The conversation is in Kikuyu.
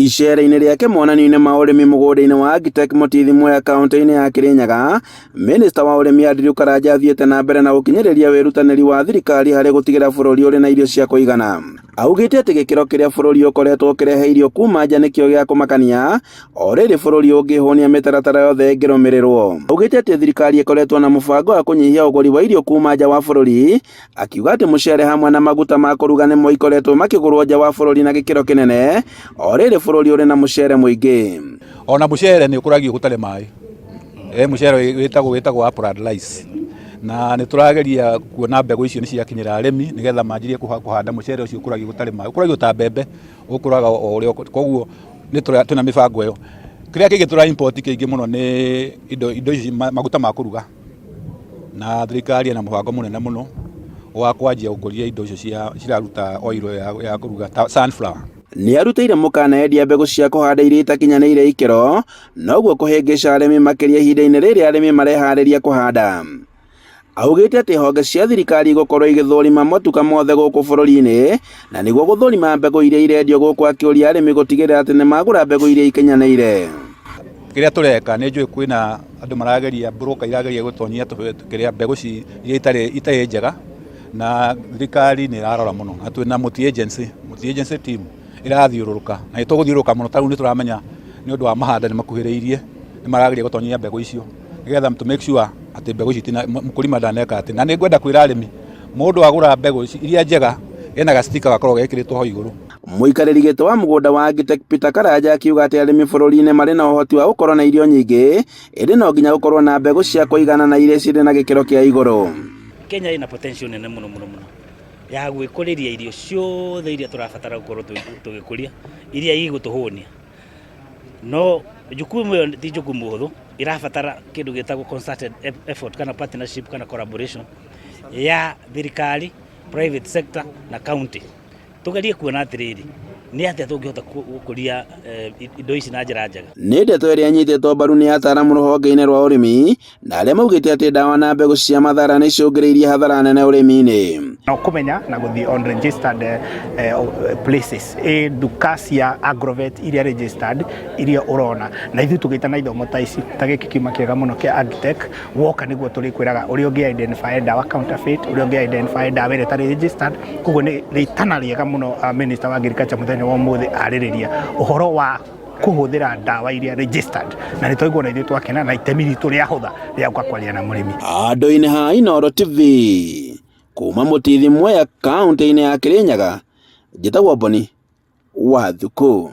Icera-inĩ rĩake monanio-inĩ ma ũrĩmi mũgũnda-inĩ wa Agitech Mũtithi Mwea kaunti-inĩ ya Kirinyaga, Minista wa ũrĩmi Andrew Karanja athiĩte na mbere na gũkinyĩrĩria wĩrutanĩri wa thirikari harĩ gũtigĩrĩra bũrũri ũrĩ na irio cia kũigana. Augĩte atĩ gĩkĩro kĩrĩa bũrũri ũkoretwo ũkĩrehe irio kuma nja nĩkĩo gĩa kũmakania, o rĩrĩ bũrũri ũngĩhũnia mĩtaratara yothe ĩngĩrũmĩrĩrwo. Augĩte atĩ thirikari ĩkoretwo na mũbango wa kũnyihia ũgũri wa irio kuma nja wa bũrũri, akiuga atĩ mũcere hamwe na maguta ma kũruga nĩmo ikoretwo makĩgũrwo nja wa bũrũri na gĩkĩro kĩnene, o rĩrĩ bũrũri ũrĩ na mũcere mũingĩ. Ona mũcere nĩ ũkũragio gũtarĩ maĩ. Mũcere wĩtagwo upland rice. Na nĩ tũrageria kuona mbegũ icio nĩ ciakinyĩra arĩmi nĩgetha manjirie kũhanda mũcere ũcio ũkũragio gũtarĩ maĩ. Ũkũragio ta mbembe, ũkũraga o ũrĩa koguo twĩna mĩbango ĩyo. Kĩrĩa kĩngĩ tũra import kĩingĩ mũno nĩ indo ici maguta ma kũruga. Na thirikari ĩna mũbango mũnene mũno wa kwanjia gũkũria indo icio ciraruta oil ya kũruga ta sunflower. Nĩ arutĩire mũkana endia mbegũ cia kũhanda iria itakinyanĩire ikĩro, noguo kũhĩngĩca arĩmi makĩria ihinda-inĩ rĩrĩa arĩmi mareharĩria kũhanda. Augĩte atĩ honge cia thirikari igũkorwo igĩthũrima matuka mothe gũkũ bũrũri-inĩ, na nĩguo gũthũrima mbegũ iria irendio gũkũ, akĩũria arĩmi gũtigĩrĩra atĩ nĩ magũra mbegũ iria ikinyanĩire. Kĩrĩa tũreka nĩ njũĩ kwĩna andũ marageria broker irageria gũtonyia kĩrĩa mbegũ iria itarĩ njega, na thirikari nĩ ĩrarora mũno. Na twĩna multi agency team irathiũrũrũka, na nĩ tũgũthiũrũrũka mũno. Tarĩu nĩ tũramenya nĩ ũndũ wa mahanda nĩ makuhĩrĩirie, nĩ marageria gũtonyia mbegũ icio nĩgetha to make sure atĩ mbegũ ici mũkũrima ndaneka atĩ. Na nĩ ngwenda kwĩra arĩmi, mũndũ agũra mbegũ iria njega ena gastika gakorwo gekĩrĩtwo ho igũrũ. Mũikarĩri gĩtĩ wa mũgũnda wa Agitech Peter Karanja akiuga atĩ arĩmi bũrũri-inĩ marĩ na ũhoti wa gũkorwo na irio nyingĩ, ĩndĩ no nginya gũkorwo na mbegũ cia kũigana na iria cirĩ na gĩkĩro kĩa igũrũ. Kenya ĩna potential nene mũno ya gwĩkũrĩria irio ciothe iria tũrabatara gũkorwo tũgĩkũria, iria igũtũhũnia. No jukumu ĩyo ti jukumu hũthũ, irabatara kĩndũ gĩtagwo concerted effort kana partnership kana collaboration ya thirikari, private sector na county. Tugerie kuona atĩrĩrĩ, nĩ atĩa tũngĩhota gũkũria indo ici na njĩra njega. Nĩ ndeto ĩrĩa nyitĩtwo mbaru nĩ ataaramu rũhonge-inĩ rwa ũrĩmi, na arĩa maugĩte atĩ ndawa na mbegũ cia mathara nĩ icũngĩrĩirie hathara nene ũrĩmi-inĩ. No kũmenya na gũthiĩ on registered places, nduka cia agrovet iria registered iria ũrona, na ithuĩ tũgĩta na ithomo ta ici ta gĩkĩ kiuma kĩega mũno kĩa Agitech, woka nĩguo tũrĩkwĩraga ũrĩa ũngĩ identify ndawa counterfeit, ũrĩa ũngĩ identify ndawa ĩrĩa ĩtarĩ registered. Koguo nĩ itana rĩega mũno Minister wa Agriculture mũthenya wa ũmũthĩ arĩrĩria ũhoro wa kũhũthĩra ndawa iria registered, na nĩ twaigua na ithuĩ twakena na itemi ritũ rĩa hũtha rĩa gũka kwaria na mũrĩmi. Andũ-inĩ ha Inooro TV kuma Mũtithi Mwea kaunti-inĩ ya Kirinyaga, njĩtagwo Boni Wathuku.